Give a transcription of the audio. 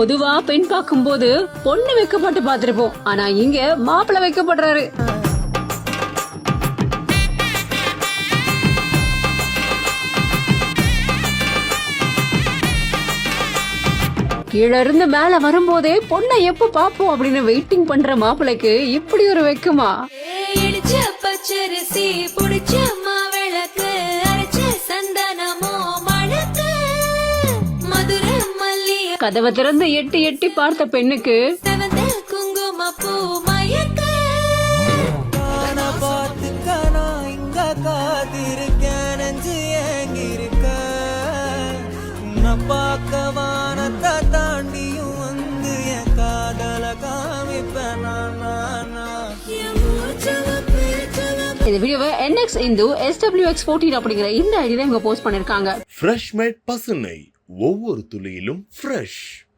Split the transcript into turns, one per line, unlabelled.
பொதுவா பெண் பார்க்கும்போது பொண்ணு வைக்கப்பட்டு பாத்திருப்போம். ஆனா இங்க மாப்பிள்ளை வைக்கப்படுறாரு. கீழ இருந்து மேல வரும்போதே பொண்ணை எப்ப பாப்போம் அப்படின்னு வெயிட்டிங் பண்ற மாப்பிள்ளைக்கு இப்படி ஒரு வெக்கமா?
பச்சரிசி புடிச்ச மாவிளக்கு அரைச்ச சந்தனமோ மணக்கு மதுரை மல்லிய
கதவை திறந்து எட்டி எட்டி பார்த்த பெண்ணுக்கு
செவந்த குங்கும பூ மயக்க
பார்த்துக்கனா இங்க காத்திருக்கேன் நெஞ்சு ஏங்கிருக்க பார்க்க வானத்தை தாண்டியும் வந்து என் காதல காமிப்பேன்
இந்த வீடியோவை NX Indu SWX14 அப்படிங்கிற இந்த ஐடியில இவங்க போஸ்ட் பண்ணிருக்காங்க.
ஃப்ரெஷ் மேட் பசுனை ஒவ்வொரு துளியிலும் ஃப்ரெஷ்.